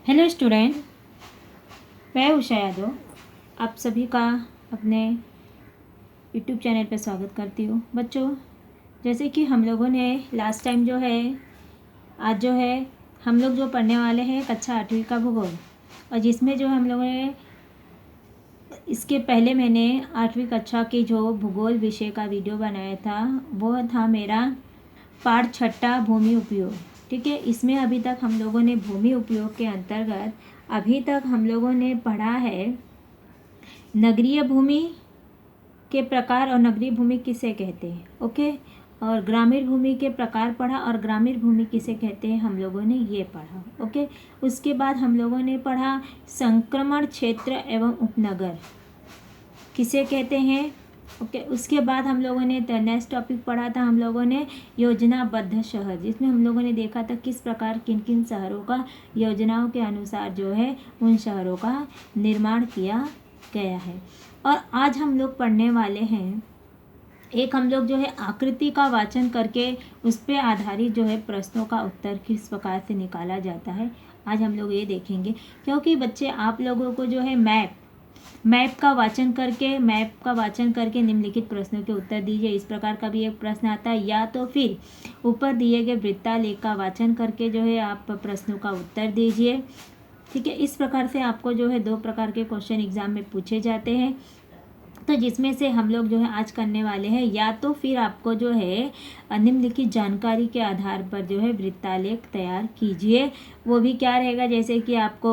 Hello student, मैं उषा यादव आप सभी का अपने यूट्यूब चैनल पर स्वागत करती हूँ। बच्चों, जैसे कि हम लोगों ने लास्ट टाइम जो है आज जो है हम लोग जो पढ़ने वाले हैं कक्षा 8वीं का भूगोल, और जिसमें जो हम लोगों ने इसके पहले मैंने 8वीं कक्षा की जो भूगोल विषय का वीडियो बनाया था वो था मेरा पाठ 6 भूमि उपयोग। ठीक है, इसमें अभी तक हम लोगों ने भूमि उपयोग के अंतर्गत अभी तक हम लोगों ने पढ़ा है नगरीय भूमि के प्रकार और नगरीय भूमि किसे कहते हैं। ओके, और ग्रामीण भूमि के प्रकार पढ़ा और ग्रामीण भूमि किसे कहते हैं हम लोगों ने ये पढ़ा। ओके, उसके बाद हम लोगों ने पढ़ा संक्रमण क्षेत्र एवं उपनगर किसे कहते हैं। ओके, उसके बाद हम लोगों ने नेक्स्ट टॉपिक पढ़ा था हम लोगों ने योजनाबद्ध शहर, जिसमें हम लोगों ने देखा था किस प्रकार किन किन शहरों का योजनाओं के अनुसार जो है उन शहरों का निर्माण किया गया है। और आज हम लोग पढ़ने वाले हैं एक हम लोग जो है आकृति का वाचन करके उस पर आधारित जो है प्रश्नों का उत्तर किस प्रकार से निकाला जाता है, आज हम लोग ये देखेंगे। क्योंकि बच्चे आप लोगों को जो है मैप का वाचन करके निम्नलिखित प्रश्नों के उत्तर दीजिए। इस प्रकार का भी एक प्रश्न आता है, या तो फिर ऊपर दिए गए वृत्तालेख का वाचन करके जो है आप प्रश्नों का उत्तर दीजिए। ठीक है, इस प्रकार से आपको जो है 2 प्रकार के क्वेश्चन एग्जाम में पूछे जाते हैं। तो जिसमें से हम लोग जो है आज करने वाले हैं, या तो फिर आपको जो है निम्नलिखित जानकारी के आधार पर जो है वृत्तालेख तैयार कीजिए। वो भी क्या रहेगा, जैसे कि आपको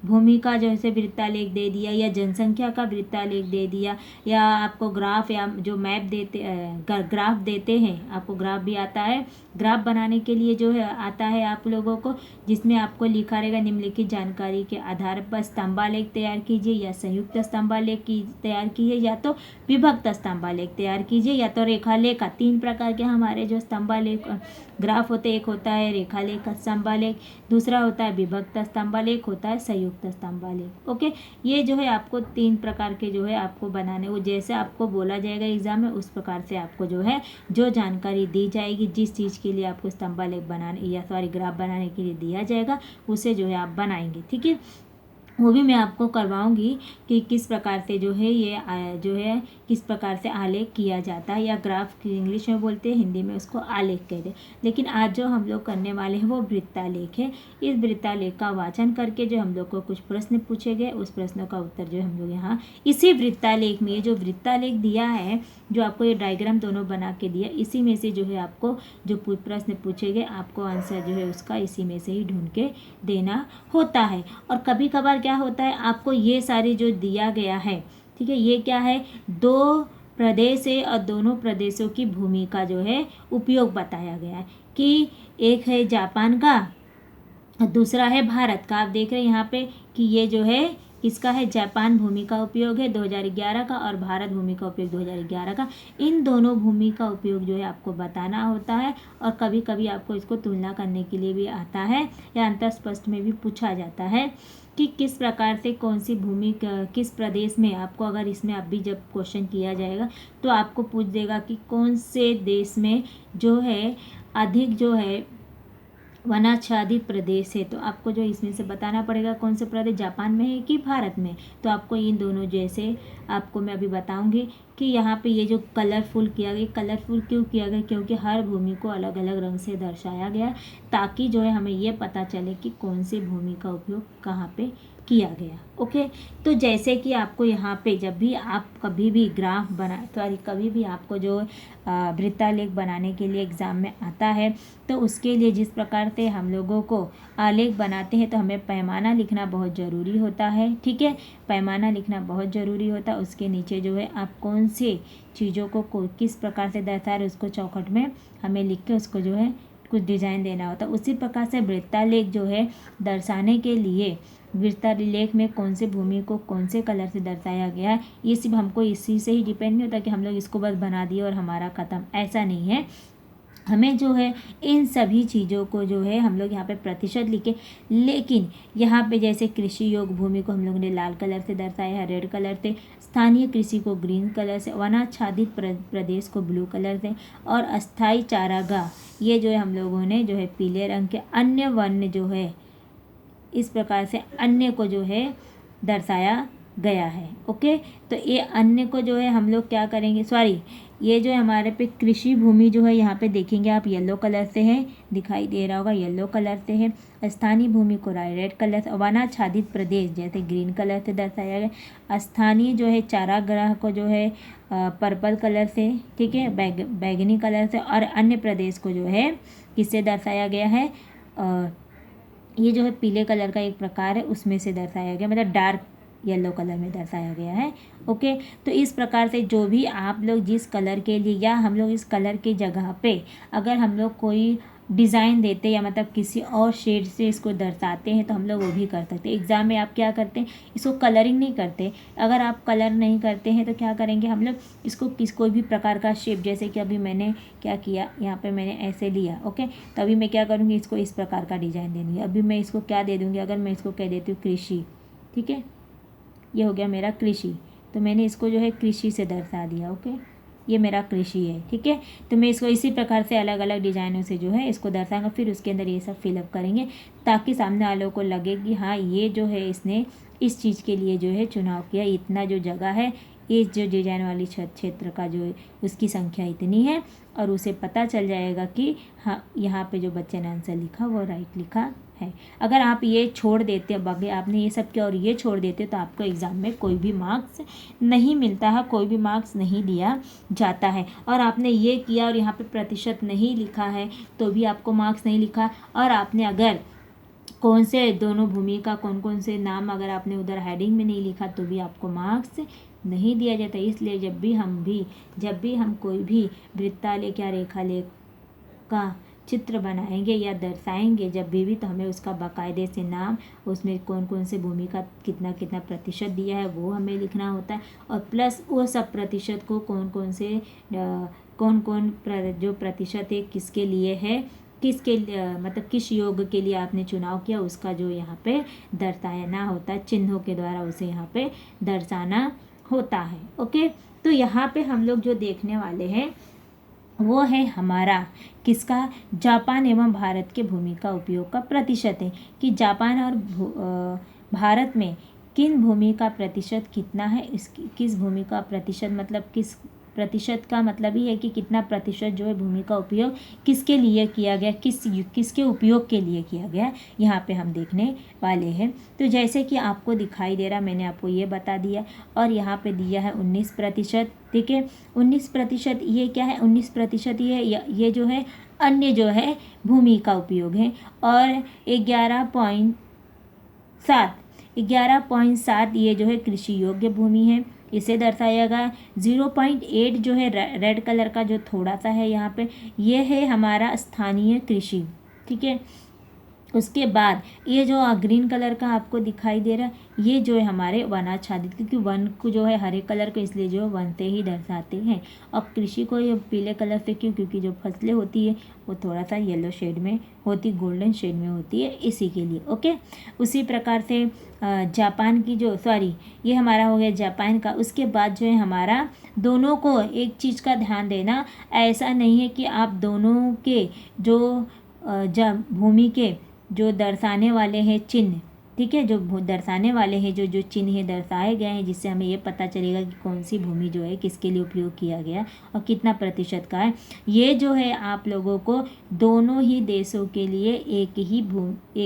भूमि का जो है वृत्तालेख दे दिया या जनसंख्या का वृत्तालेख दे दिया, या आपको ग्राफ या जो मैप देते ग्राफ देते हैं, आपको ग्राफ भी आता है, ग्राफ बनाने के लिए जो है आता है आप लोगों को, जिसमें आपको लिखा रहेगा निम्नलिखित जानकारी के आधार पर स्तंभालेख तैयार कीजिए, या संयुक्त स्तंभालेख की तैयार कीजिए, या तो विभक्त स्तंभालेख तैयार कीजिए, या तो रेखालेख का। 3 प्रकार के हमारे जो स्तंभालेख ग्राफ होते, एक होता है रेखालेख स्तंभालेख, दूसरा होता है विभक्त स्तंभालेख, होता है संयुक्त स्तंभालेख। ओके, ये जो है आपको 3 प्रकार के जो है आपको बनाने, वो जैसे आपको बोला जाएगा एग्जाम में उस प्रकार से आपको जो है जो जानकारी दी जाएगी, जिस चीज़ के लिए आपको स्तंभालेख बनाने या ग्राफ बनाने के लिए दिया जाएगा उसे जो है आप बनाएंगे। ठीक है, वो भी मैं आपको करवाऊंगी कि किस प्रकार से जो है ये जो है किस प्रकार से आलेख किया जाता है, या ग्राफ की इंग्लिश में बोलते हैं, हिंदी में उसको आलेख कहते हैं। लेकिन आज जो हम लोग करने वाले हैं वो वृत्तालेख है। इस वृत्तालेख का वाचन करके जो हम लोग को कुछ प्रश्न पूछे गए, उस प्रश्नों का उत्तर जो हम लोग यहाँ इसी वृत्तालेख में, ये जो वृत्तालेख दिया है, जो आपको ये डायग्राम दोनों बना के दिया, इसी में से जो है आपको जो प्रश्न पूछे गए आपको आंसर जो है उसका इसी में से ही ढूंढ के देना होता है। और कभी कभार क्या होता है, आपको ये सारी जो दिया गया है, ठीक है, ये क्या है, 2 प्रदेश है और दोनों प्रदेशों की भूमि का जो है उपयोग बताया गया है कि एक है जापान का और दूसरा है भारत का। आप देख रहे हैं यहाँ पे कि ये जो है किसका है, जापान भूमि का उपयोग है 2011 का, और भारत भूमि का उपयोग 2011 का। इन दोनों भूमि का उपयोग जो है आपको बताना होता है, और कभी कभी आपको इसको तुलना करने के लिए भी आता है, या अंतःस्पष्ट में भी पूछा जाता है कि किस प्रकार से कौन सी भूमि किस प्रदेश में, आपको अगर इसमें अभी जब क्वेश्चन किया जाएगा तो आपको पूछ देगा कि कौन से देश में जो है अधिक जो है वनाच्छादित प्रदेश है, तो आपको जो इसमें से बताना पड़ेगा कौन से प्रदेश जापान में है कि भारत में। तो आपको इन दोनों जैसे आपको मैं अभी बताऊंगी कि यहाँ पे ये जो कलरफुल किया गया, कलरफुल क्यों किया गया, क्योंकि हर भूमि को अलग अलग रंग से दर्शाया गया, ताकि जो है हमें ये पता चले कि कौन सी भूमि का उपयोग कहाँ पे किया गया। ओके, तो जैसे कि आपको यहाँ पे जब भी आप कभी भी ग्राफ कभी भी आपको जो वृत्तालेख बनाने के लिए एग्ज़ाम में आता है, तो उसके लिए जिस प्रकार से हम लोगों को आलेख बनाते हैं तो हमें पैमाना लिखना बहुत ज़रूरी होता है। ठीक है, पैमाना लिखना बहुत ज़रूरी होता है। उसके नीचे जो है आप कौन से चीज़ों को किस प्रकार से दर्शा रहे उसको चौखट में हमें लिख के उसको जो है कुछ डिज़ाइन देना होता है। उसी प्रकार से वृत्तालेख जो है दर्शाने के लिए वृत्तालेख में कौन से भूमि को कौन से कलर से दर्शाया गया है, ये सिर्फ हमको इसी से ही डिपेंड नहीं होता कि हम लोग इसको बस बना दिए और हमारा ख़त्म, ऐसा नहीं है। हमें जो है इन सभी चीज़ों को जो है हम लोग यहाँ पे प्रतिशत लिखे, लेकिन यहाँ पे जैसे कृषि योग्य भूमि को हम लोगों ने लाल कलर से दर्शाया है, रेड कलर से, स्थानीय कृषि को ग्रीन कलर से, वनाच्छादित प्रदेश को ब्लू कलर से, और अस्थाई चारागाह ये जो है हम लोगों ने जो है पीले रंग के, अन्य वन्य जो है इस प्रकार से अन्य को जो है दर्शाया गया है। ओके, तो ये अन्य को जो है हम लोग क्या करेंगे, सॉरी, ये जो है हमारे पे कृषि भूमि जो है यहाँ पे देखेंगे आप येलो कलर से है, दिखाई दे रहा होगा, येलो कलर से है। स्थानीय भूमि को रेड कलर से, वनाच्छादित प्रदेश जैसे ग्रीन कलर से दर्शाया गया। स्थानीय जो है चारागाह को जो है पर्पल कलर से, ठीक है, बैगनी कलर से, और अन्य प्रदेश को जो है किससे दर्शाया गया है, ये जो है पीले कलर का एक प्रकार है उसमें से दर्शाया गया, मतलब डार्क येलो कलर में दर्शाया गया है। ओके, तो इस प्रकार से जो भी आप लोग जिस कलर के लिए, या हम लोग इस कलर के जगह पे अगर हम लोग कोई डिज़ाइन देते या मतलब किसी और शेड से इसको दर्शाते हैं तो हम लोग वो भी कर सकते हैं। एग्ज़ाम में आप क्या करते हैं, इसको कलरिंग नहीं करते। अगर आप कलर नहीं करते हैं तो क्या करेंगे हम लोग, इसको कोई भी प्रकार का शेप, जैसे कि अभी मैंने क्या किया, यहाँ पे मैंने ऐसे लिया। ओके, तो अभी मैं क्या करूँगी, इसको इस प्रकार का डिज़ाइन दे दूँगी। अभी मैं इसको क्या दे दूँगी, अगर मैं इसको कह देती हूँ कृषि, ठीक है, ये हो गया मेरा कृषि, तो मैंने इसको जो है कृषि से दर्शा दिया। ओके, ये मेरा कृषि है, ठीक है। तो मैं इसको इसी प्रकार से अलग अलग डिज़ाइनों से जो है इसको दर्शाऊंगा, फिर उसके अंदर ये सब फिलअप करेंगे ताकि सामने वालों को लगे कि हाँ ये जो है इसने इस चीज़ के लिए जो है चुनाव किया, इतना जो जगह है, ये जो डिजाइन वाली क्षेत्र का जो उसकी संख्या इतनी है, और उसे पता चल जाएगा कि हाँ यहाँ पे जो बच्चे ने आंसर लिखा वो राइट लिखा है। अगर आप ये छोड़ देते हो, बाकी आपने ये सब किया और ये छोड़ देते तो आपको एग्ज़ाम में कोई भी मार्क्स नहीं मिलता है, कोई भी मार्क्स नहीं दिया जाता है। और आपने ये किया और यहाँ पे प्रतिशत नहीं लिखा है तो भी आपको मार्क्स नहीं लिखा, और आपने अगर कौन से दोनों भूमि का कौन कौन से नाम अगर आपने उधर हेडिंग में नहीं लिखा तो भी आपको मार्क्स नहीं दिया जाता। इसलिए जब भी हम कोई भी वृत्तालेख या रेखालेख का चित्र बनाएंगे या दर्शाएंगे जब भी तो हमें उसका बाकायदे से नाम, उसमें कौन कौन से भूमि का कितना कितना प्रतिशत दिया है वो हमें लिखना होता है, और प्लस वो सब प्रतिशत को कौन जो प्रतिशत है किसके लिए है, मतलब किस योग के लिए आपने चुनाव किया उसका जो यहाँ पे दर्शाना होता है, चिन्हों के द्वारा उसे यहाँ पे दर्शाना होता है। ओके, तो यहाँ पे हम लोग जो देखने वाले हैं वो है हमारा किसका, जापान एवं भारत के भूमि का उपयोग का प्रतिशत है, कि जापान और भारत में किन भूमि का प्रतिशत कितना है, किस भूमि का प्रतिशत, मतलब किस प्रतिशत का मतलब ही है कि कितना प्रतिशत जो है भूमि का उपयोग किसके लिए किया गया, किसके उपयोग के लिए किया गया, यहाँ पे हम देखने वाले हैं। तो जैसे कि आपको दिखाई दे रहा, मैंने आपको ये बता दिया, और यहाँ पे दिया है 19%, ठीक है। 19% ये क्या है, 19% ये जो है अन्य जो है भूमि का उपयोग है, और 11.7 ये जो है कृषि योग्य भूमि है, इसे दर्शाएगा। 0.8 जो है रेड कलर का जो थोड़ा सा है यहाँ पे, ये है हमारा स्थानीय कृषि, ठीक है। उसके बाद ये जो ग्रीन कलर का आपको दिखाई दे रहा है ये जो है हमारे वनाच्छादित, क्योंकि वन को जो है हरे कलर को इसलिए जो वन से ही दर्शाते हैं, और कृषि को ये पीले कलर से क्यों, क्योंकि जो फसलें होती है वो थोड़ा सा येलो शेड में होती, गोल्डन शेड में होती है, इसी के लिए। ओके, उसी प्रकार से जापान की जो, सॉरी ये हमारा हो गया जापान का। उसके बाद जो है हमारा दोनों को एक चीज़ का ध्यान देना, ऐसा नहीं है कि आप दोनों के जो भूमि के जो दर्शाने वाले हैं चिन्ह, ठीक है, जो दर्शाने वाले हैं जो चिन्ह है दर्शाए गए हैं, जिससे हमें ये पता चलेगा कि कौन सी भूमि जो है किसके लिए उपयोग किया गया और कितना प्रतिशत का है। ये जो है आप लोगों को दोनों ही देशों के लिए एक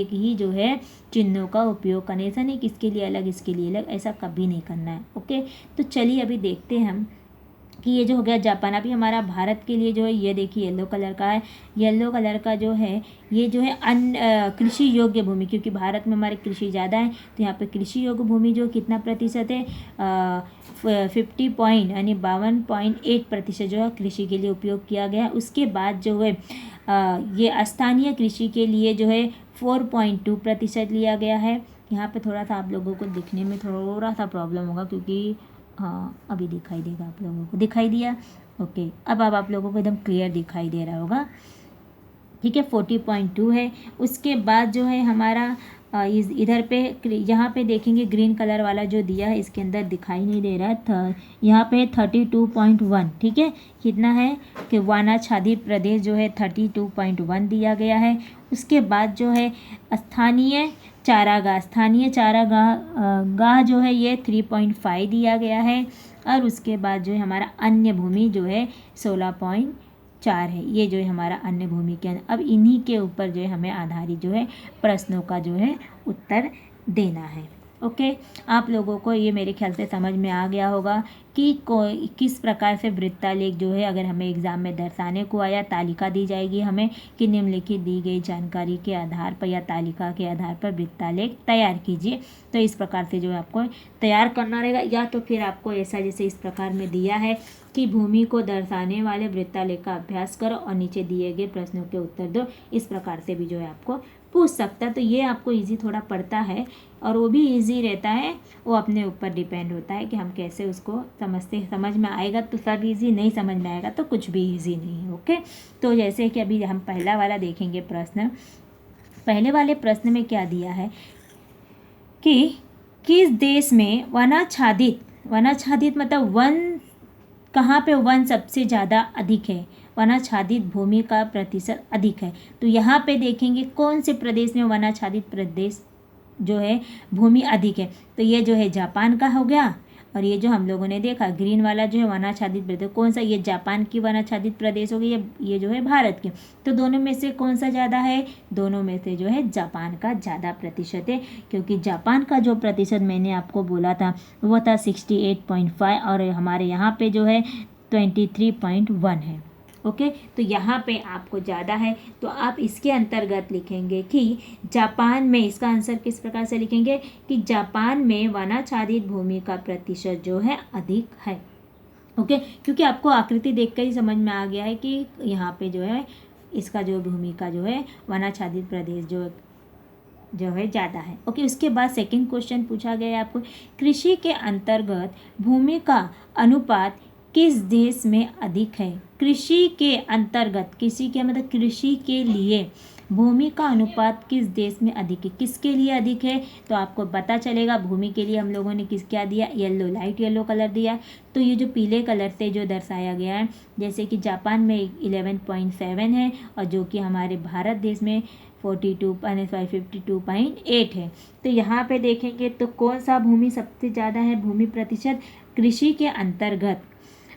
ही जो है चिन्हों का उपयोग करना, ऐसा नहीं किसके लिए अलग इसके लिए अलग, ऐसा कभी नहीं करना है। ओके, तो चलिए अभी देखते हैं हम कि ये जो हो गया जापान। अभी हमारा भारत के लिए जो है ये देखिए येलो कलर का है, येलो कलर का जो है ये जो है कृषि योग्य भूमि, क्योंकि भारत में हमारे कृषि ज़्यादा है तो यहाँ पे कृषि योग्य भूमि जो कितना प्रतिशत है 50 यानी 52.8% जो है कृषि के लिए उपयोग किया गया। उसके बाद जो है ये स्थानीय कृषि के लिए जो है 4.2% लिया गया है। यहाँ पे थोड़ा सा आप लोगों को दिखने में थोड़ा सा प्रॉब्लम होगा, क्योंकि हाँ अभी दिखाई देगा, आप लोगों को दिखाई दिया। ओके, अब आप लोगों को एकदम क्लियर दिखाई दे रहा होगा, ठीक है। 40.2 है। उसके बाद जो है हमारा इधर पे यहाँ पे देखेंगे ग्रीन कलर वाला जो दिया है इसके अंदर दिखाई नहीं दे रहा है था, यहाँ पे 32.1, ठीक है। कितना है कि वनाच्छादित प्रदेश जो है 32.1 दिया गया है। उसके बाद जो है स्थानीय चारागाह गाह जो है ये 3.5 दिया गया है। और उसके बाद जो है हमारा अन्य भूमि जो है 16.4 है। ये जो है हमारा अन्य भूमि के अंदर। अब इन्हीं के ऊपर जो है हमें आधारित जो है प्रश्नों का जो है उत्तर देना है। ओके, आप लोगों को ये मेरे ख्याल से समझ में आ गया होगा कि किस प्रकार से वृत्तालेख जो है अगर हमें एग्ज़ाम में दर्शाने को आया, तालिका दी जाएगी हमें कि निम्नलिखित दी गई जानकारी के आधार पर या तालिका के आधार पर वृत्तालेख तैयार कीजिए। तो इस प्रकार से जो है आपको तैयार करना रहेगा, या तो फिर आपको ऐसा जैसे इस प्रकार में दिया है कि भूमि को दर्शाने वाले वृत्तालेख का अभ्यास करो और नीचे दिए गए प्रश्नों के उत्तर दो। इस प्रकार से भी जो है आपको पूछ सकता है। तो ये आपको इजी थोड़ा पड़ता है और वो भी इजी रहता है, वो अपने ऊपर डिपेंड होता है कि हम कैसे उसको समझ में आएगा तो सब इजी, नहीं समझ में आएगा तो कुछ भी इजी नहीं है। ओके, तो जैसे कि अभी हम पहला वाला देखेंगे प्रश्न। पहले वाले प्रश्न में क्या दिया है कि किस देश में वनाच्छादित मतलब वन, कहाँ पे वन सबसे ज़्यादा अधिक है, वनाच्छादित भूमि का प्रतिशत अधिक है। तो यहाँ पे देखेंगे कौन से प्रदेश में वनाच्छादित प्रदेश जो है भूमि अधिक है। तो ये जो है जापान का हो गया, और ये जो हम लोगों ने देखा ग्रीन वाला जो है वनाच्छादित प्रदेश कौन सा, ये जापान की वनाच्छादित प्रदेश हो गई, ये जो है भारत के। तो दोनों में से कौन सा ज़्यादा है, दोनों में से जो है जापान का ज़्यादा प्रतिशत है, क्योंकि जापान का जो प्रतिशत मैंने आपको बोला था वो था 68.5 और हमारे यहाँ पे जो है 23.1 है। ओके, तो यहाँ पे आपको ज़्यादा है, तो आप इसके अंतर्गत लिखेंगे कि जापान में, इसका आंसर किस प्रकार से लिखेंगे कि जापान में वनाच्छादित भूमि का प्रतिशत जो है अधिक है। ओके, क्योंकि आपको आकृति देखकर ही समझ में आ गया है कि यहाँ पे जो है इसका जो भूमि का जो है वनाच्छादित प्रदेश जो है ज़्यादा है। ओके, उसके बाद सेकंड क्वेश्चन पूछा गया है आपको, कृषि के अंतर्गत भूमि का अनुपात किस देश में अधिक है। कृषि के अंतर्गत, कृषि के मतलब कृषि के लिए भूमि का अनुपात किस देश में अधिक है, किसके लिए अधिक है, तो आपको पता चलेगा। भूमि के लिए हम लोगों ने क्या दिया, येलो, लाइट येलो कलर दिया। तो ये जो पीले कलर से जो दर्शाया गया है, जैसे कि जापान में 11.7 है और जो कि हमारे भारत देश में 52.8 है। तो यहाँ पे देखेंगे तो कौन सा भूमि सबसे ज़्यादा है, भूमि प्रतिशत कृषि के अंतर्गत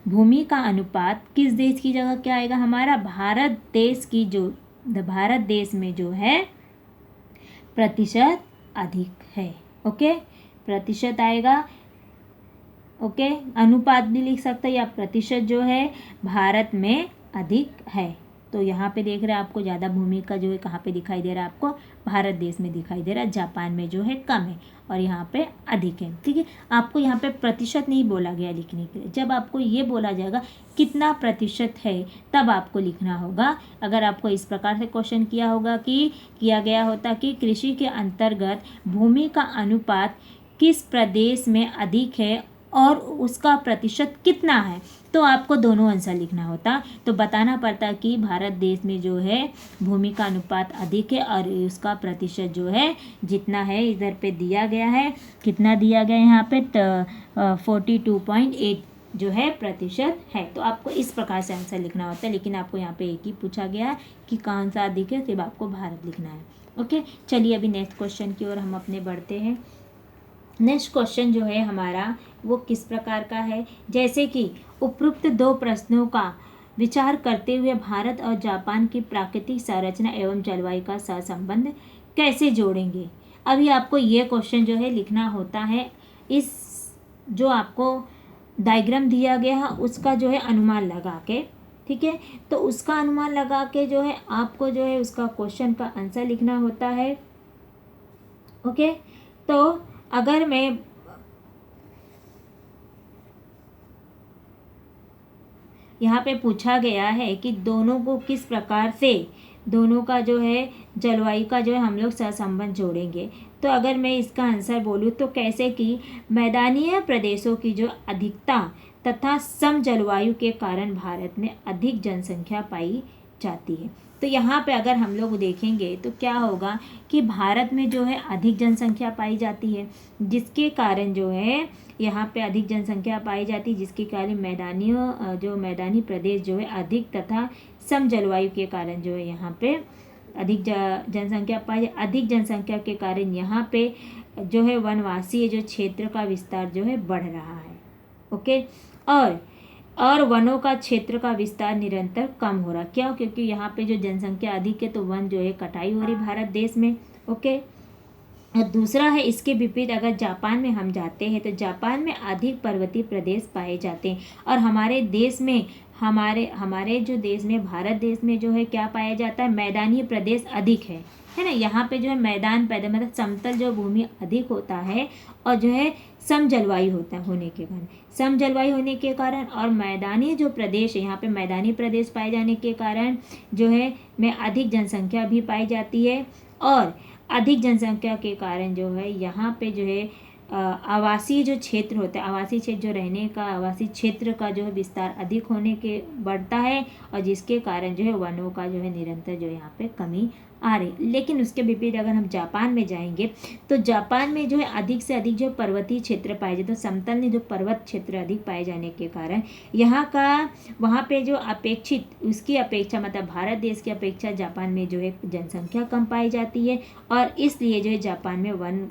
भूमि का अनुपात किस देश की जगह क्या आएगा, हमारा भारत देश की जो भारत देश में जो है प्रतिशत अधिक है। ओके, प्रतिशत आएगा। ओके, अनुपात भी लिख सकते हैं या प्रतिशत जो है भारत में अधिक है। तो यहाँ पे देख रहे हैं आपको ज़्यादा भूमि का जो है कहाँ पे दिखाई दे रहा है, आपको भारत देश में दिखाई दे रहा है, जापान में जो है कम है और यहाँ पे अधिक है। ठीक है, आपको यहाँ पे प्रतिशत नहीं बोला गया लिखने के लिए, जब आपको ये बोला जाएगा कितना प्रतिशत है तब आपको लिखना होगा। अगर आपको इस प्रकार से क्वेश्चन किया गया होता कि कृषि के अंतर्गत भूमि का अनुपात किस प्रदेश में अधिक है और उसका प्रतिशत कितना है, तो आपको दोनों आंसर लिखना होता। तो बताना पड़ता कि भारत देश में जो है भूमि का अनुपात अधिक है और उसका प्रतिशत जो है जितना है इधर पे दिया गया है, कितना दिया गया है यहाँ पे 42.8 जो है प्रतिशत है। तो आपको इस प्रकार से आंसर लिखना होता है, लेकिन आपको यहाँ पे एक ही पूछा गया है कि कौन सा अधिक है, सिर्फ आपको भारत लिखना है। ओके, चलिए अभी नेक्स्ट क्वेश्चन की ओर हम अपने बढ़ते हैं। नेक्स्ट क्वेश्चन जो है हमारा वो किस प्रकार का है, जैसे कि उपरोक्त दो प्रश्नों का विचार करते हुए भारत और जापान की प्राकृतिक संरचना एवं जलवायु का सहसंबंध कैसे जोड़ेंगे। अभी आपको ये क्वेश्चन जो है लिखना होता है, इस जो आपको डायग्राम दिया गया है उसका जो है अनुमान लगा के, ठीक है, तो उसका अनुमान लगा के जो है आपको जो है उसका क्वेश्चन का आंसर लिखना होता है। ओके, तो अगर मैं यहाँ पे पूछा गया है कि दोनों को किस प्रकार से, दोनों का जो है जलवायु का जो है हम लोग सहसंबंध जोड़ेंगे, तो अगर मैं इसका आंसर बोलूँ तो कैसे कि मैदानीय प्रदेशों की जो अधिकता तथा सम जलवायु के कारण भारत में अधिक जनसंख्या पाई जाती है। तो यहाँ पे अगर हम लोग देखेंगे तो क्या होगा कि भारत में जो है अधिक जनसंख्या पाई जाती है, जिसके कारण जो है यहाँ पे अधिक जनसंख्या पाई जाती है, जिसके कारण मैदानी प्रदेश जो है अधिक तथा सम जलवायु के कारण जो है यहाँ पे अधिक जनसंख्या पाई। अधिक जनसंख्या के कारण यहाँ पे जो है वनवासी जो क्षेत्र का विस्तार जो है बढ़ रहा है। ओके, और वनों का क्षेत्र का विस्तार निरंतर कम हो रहा। क्यों? क्योंकि यहाँ पे जो जनसंख्या अधिक है तो वन जो है कटाई हो रही भारत देश में। ओके, और दूसरा है इसके विपरीत अगर जापान में हम जाते हैं तो जापान में अधिक पर्वतीय प्रदेश पाए जाते हैं। और हमारे देश में हमारे जो देश में भारत देश में जो है क्या पाया जाता है, मैदानी प्रदेश अधिक है ना। यहाँ पे जो है मैदान पैदा मतलब समतल जो भूमि अधिक होता है और जो है सम जलवायु होने के कारण और मैदानी जो प्रदेश है यहाँ पे मैदानी प्रदेश पाए जाने के कारण जो है में अधिक जनसंख्या भी पाई जाती है। और अधिक जनसंख्या के कारण जो है यहाँ पे जो है आवासीय जो क्षेत्र होता है, आवासीय क्षेत्र जो रहने का आवासीय क्षेत्र का जो है विस्तार अधिक होने के बढ़ता है और जिसके कारण जो है वनों का जो है निरंतर जो यहाँ पे कमी आ रही। लेकिन उसके विपरीत अगर हम जापान में जाएंगे तो जापान में जो है अधिक से अधिक जो पर्वतीय क्षेत्र पाए जाते, तो समतल में जो पर्वत क्षेत्र अधिक पाए जाने के कारण वहाँ पे जो उसकी अपेक्षा मतलब भारत देश की अपेक्षा जापान में जो है जनसंख्या कम पाई जाती है और इसलिए जो है जापान में वन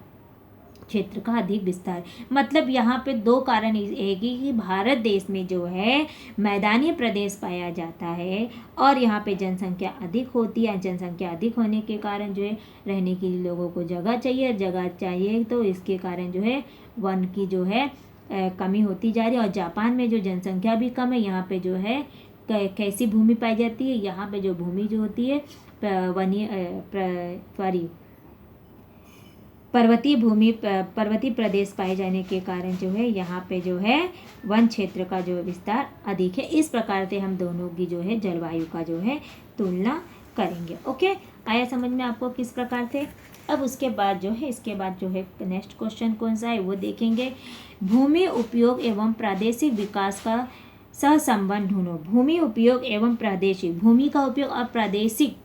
क्षेत्र का अधिक विस्तार। मतलब यहाँ पे दो कारण है कि भारत देश में जो है मैदानी प्रदेश पाया जाता है और यहाँ पे जनसंख्या अधिक होती है। जनसंख्या अधिक होने के कारण जो है रहने के लिए लोगों को जगह चाहिए तो इसके कारण जो है वन की जो है कमी होती जा रही है। और जापान में जो जनसंख्या भी कम है, यहाँ पे जो है कैसी भूमि पाई जाती है, यहाँ पे जो भूमि जो होती है पर्वतीय प्रदेश पाए जाने के कारण जो है यहाँ पे जो है वन क्षेत्र का जो विस्तार अधिक है। इस प्रकार से हम दोनों की जो है जलवायु का जो है तुलना करेंगे। ओके, आया समझ में आपको किस प्रकार से। अब इसके बाद जो है नेक्स्ट क्वेश्चन कौन सा है वो देखेंगे। भूमि उपयोग एवं प्रादेशिक विकास का सहसंबंध ढूंढो। भूमि उपयोग एवं प्रादेशिक, भूमि का उपयोग और प्रादेशिक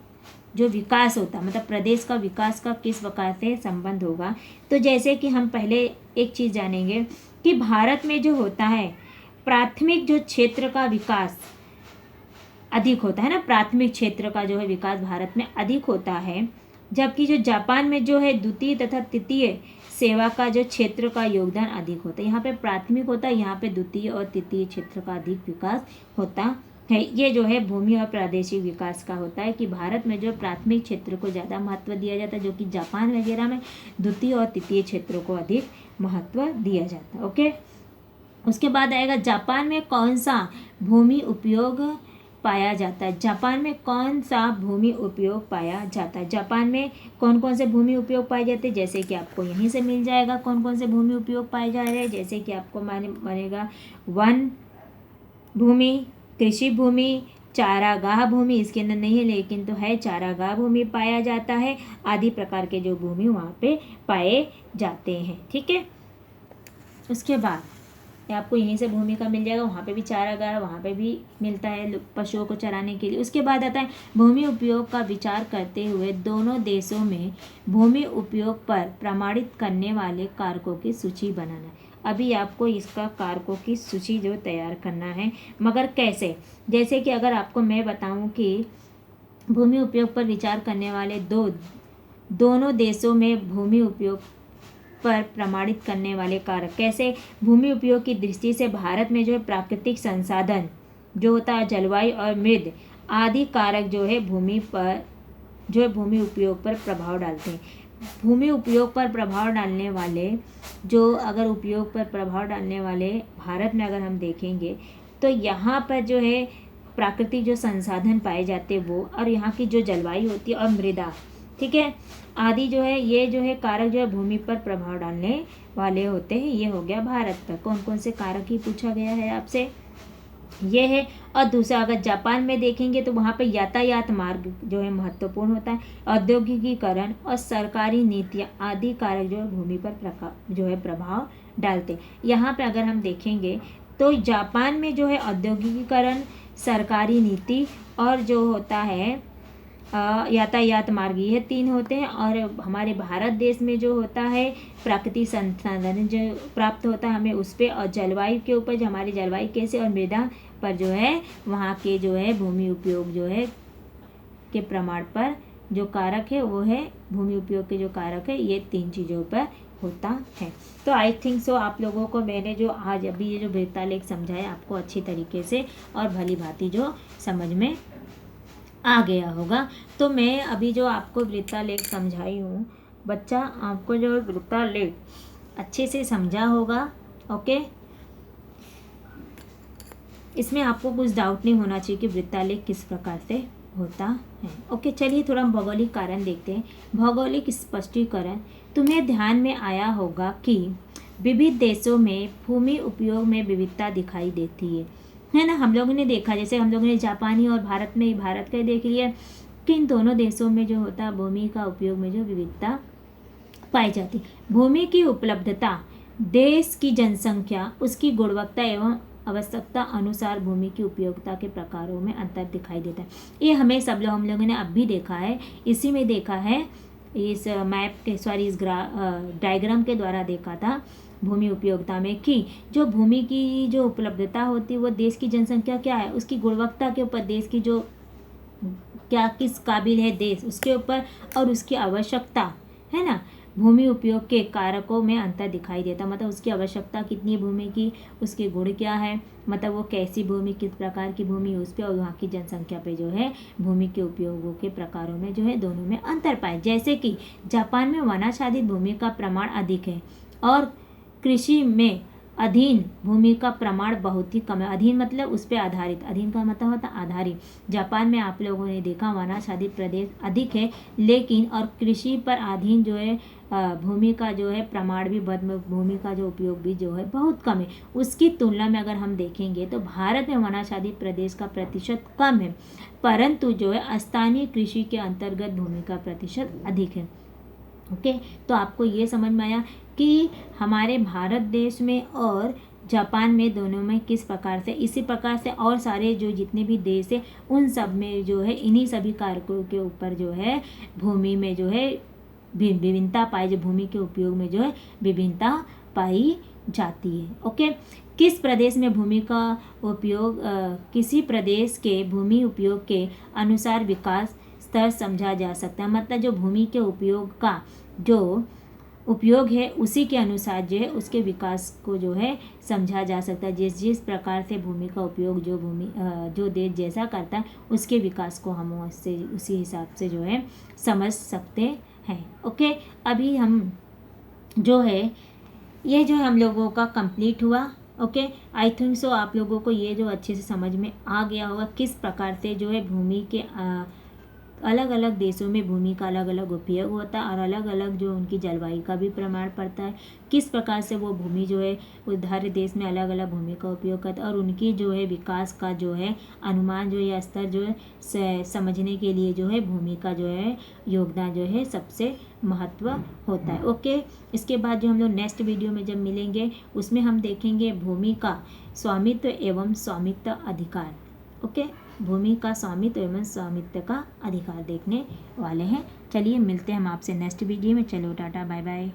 जो विकास होता मतलब प्रदेश का विकास का किस प्रकार से संबंध होगा। तो जैसे कि हम पहले एक चीज़ जानेंगे कि भारत में जो होता है प्राथमिक जो क्षेत्र का विकास अधिक होता है ना, प्राथमिक क्षेत्र का जो है विकास भारत में अधिक होता है, जबकि जो जापान में जो है द्वितीय तथा तृतीय सेवा का जो क्षेत्र का योगदान अधिक होता है। यहाँ पे प्राथमिक होता है, यहाँ पे द्वितीय और तृतीय क्षेत्र का अधिक विकास होता है। ये जो है भूमि और प्रादेशिक विकास का होता है कि भारत में जो प्राथमिक क्षेत्र को ज़्यादा महत्व दिया जाता है, जो कि जापान वगैरह में द्वितीय और तृतीय क्षेत्रों को अधिक महत्व दिया जाता है। ओके, उसके बाद आएगा जापान में कौन सा भूमि उपयोग पाया जाता है। जापान में कौन सा भूमि उपयोग पाया जाता है। जापान में कौन कौन से भूमि उपयोग पाए जाते हैं, जैसे कि आपको यहीं से मिल जाएगा कौन कौन से भूमि उपयोग पाए जा रहे हैं। जैसे कि आपको मानेगा वन भूमि, कृषि भूमि, चारागाह भूमि, इसके अंदर नहीं है लेकिन तो है चारागाह भूमि पाया जाता है, आदि प्रकार के जो भूमि वहाँ पे पाए जाते हैं। ठीक है, उसके बाद आपको यहीं से भूमि का मिल जाएगा, वहाँ पे भी चारागाह, वहाँ पे भी मिलता है पशुओं को चराने के लिए। उसके बाद आता है भूमि उपयोग का विचार करते हुए दोनों देशों में भूमि उपयोग पर प्रमाणित करने वाले कारकों की सूची बनाना। अभी आपको इसका कारकों की सूची जो तैयार करना है, मगर कैसे। जैसे कि अगर आपको मैं बताऊं कि भूमि उपयोग पर विचार करने वाले दोनों देशों में भूमि उपयोग पर प्रमाणित करने वाले कारक कैसे। भूमि उपयोग की दृष्टि से भारत में जो है प्राकृतिक संसाधन जो होता है, जलवायु और मृद आदि कारक जो है भूमि उपयोग पर प्रभाव डालते हैं। भूमि उपयोग पर प्रभाव डालने वाले भारत में अगर हम देखेंगे तो यहाँ पर जो है प्राकृतिक जो संसाधन पाए जाते हैं वो, और यहाँ की जो जलवायु होती है और मृदा, ठीक है, आदि जो है ये जो है कारक जो है भूमि पर प्रभाव डालने वाले होते हैं। ये हो गया भारत का। कौन कौन से कारक ही पूछा गया है आपसे, ये है। और दूसरा अगर जापान में देखेंगे तो वहाँ पे यातायात मार्ग जो है महत्वपूर्ण होता है, औद्योगिकीकरण और सरकारी नीतियाँ आदि कारक जो है भूमि पर प्रभाव डालते हैं। यहाँ पे अगर हम देखेंगे तो जापान में जो है औद्योगिकीकरण, सरकारी नीति और जो होता है यातायात मार्ग, ये 3 होते हैं। और हमारे भारत देश में जो होता है प्राकृतिक संसाधन जो प्राप्त होता है हमें उस पर, और जलवायु के ऊपर जो हमारी जलवायु कैसे, और मृदा पर जो है वहाँ के जो है भूमि उपयोग जो है के प्रमाण पर जो कारक है वो है भूमि उपयोग के जो कारक है, ये 3 चीज़ों पर होता है। तो आई थिंक सो आप लोगों को मैंने जो आज अभी ये जो वृत्तालेख समझाया आपको अच्छी तरीके से और भली भांति जो समझ में आ गया होगा। तो मैं अभी जो आपको वृत्तालेख समझाई हूँ बच्चा, आपको जो वृत्तालेख अच्छे से समझा होगा। ओके, इसमें आपको कुछ डाउट नहीं होना चाहिए कि वृत्तालेख किस प्रकार से होता है। ओके, चलिए थोड़ा हम भौगोलिक कारण देखते हैं। भौगोलिक स्पष्टीकरण, तुम्हें ध्यान में आया होगा कि विविध देशों में भूमि उपयोग में विविधता दिखाई देती है ना। हम लोगों ने देखा, जैसे हम लोगों ने जापानी और भारत का देख लिया कि इन दोनों देशों में जो होता है भूमि का उपयोग में जो विविधता पाई जाती। भूमि की उपलब्धता, देश की जनसंख्या, उसकी गुणवत्ता एवं आवश्यकता अनुसार भूमि की उपयोगिता के प्रकारों में अंतर दिखाई देता है। ये हम लोगों ने अब भी देखा है, इसी में देखा है, इस मैप के इस डायग्राम के द्वारा देखा था भूमि उपयोगिता में कि जो भूमि की जो उपलब्धता होती है वो देश की जनसंख्या क्या है उसकी गुणवत्ता के ऊपर, देश की जो क्या किस काबिल है देश उसके ऊपर, और उसकी आवश्यकता है ना, भूमि उपयोग के कारकों में अंतर दिखाई देता। मतलब उसकी आवश्यकता कितनी भूमि की, उसके गुण क्या है, मतलब वो कैसी भूमि, किस प्रकार की भूमि उस पर, और वहाँ की जनसंख्या पे जो है भूमि के उपयोगों के प्रकारों में जो है दोनों में अंतर पाए। जैसे कि जापान में वनाच्छादित भूमि का प्रमाण अधिक है और कृषि में अधीन भूमि का प्रमाण बहुत ही कम है। अधीन मतलब उस पर आधारित, अधीन का मतलब होता है आधारित। जापान में आप लोगों ने देखा वनाच्छादित प्रदेश अधिक है, लेकिन और कृषि पर अधीन जो है भूमि का जो है प्रमाण भी भूमि का जो उपयोग भी जो है बहुत कम है। उसकी तुलना में अगर हम देखेंगे तो भारत में वनाच्छादित प्रदेश का प्रतिशत कम है, परंतु जो है स्थानीय कृषि के अंतर्गत भूमि का प्रतिशत अधिक है। ओके, तो आपको ये समझ में आया कि हमारे भारत देश में और जापान में दोनों में किस प्रकार से, इसी प्रकार से और सारे जो जितने भी देश है उन सब में जो है इन्हीं सभी कारकों के ऊपर जो है भूमि में जो है विभिन्नता पाई, जो भूमि के उपयोग में जो है विभिन्नता पाई जाती है। ओके, किस प्रदेश में भूमि का उपयोग किसी प्रदेश के भूमि उपयोग के अनुसार विकास स्तर समझा जा सकता है। मतलब जो भूमि के उपयोग का जो उपयोग है उसी के अनुसार जो है उसके विकास को जो है समझा जा सकता है। जिस प्रकार से भूमि का उपयोग जो देश जैसा करता है उसके विकास को हम उससे उसी हिसाब से जो है समझ सकते हैं। ओके, अभी हम जो है ये जो हम लोगों का कंप्लीट हुआ। ओके, आई थिंक सो आप लोगों को ये जो अच्छे से समझ में आ गया होगा किस प्रकार से जो है भूमि के अलग अलग देशों में भूमि का अलग अलग उपयोग होता है और अलग अलग जो उनकी जलवायु का भी प्रमाण पड़ता है, किस प्रकार से वो भूमि जो है हर देश में अलग अलग भूमि का उपयोग करता है, और उनकी जो है विकास का जो है अनुमान जो है स्तर जो है समझने के लिए जो है भूमि का जो है योगदान जो है सबसे महत्व होता है। ओके, इसके बाद जो हम लोग नेक्स्ट वीडियो में जब मिलेंगे उसमें हम देखेंगे भूमि का स्वामित्व एवं स्वामित्व अधिकार। ओके, भूमि का स्वामित्व एवं स्वामित्व का अधिकार देखने वाले हैं। चलिए मिलते हैं हम आपसे नेक्स्ट वीडियो में। चलो टाटा बाय बाय।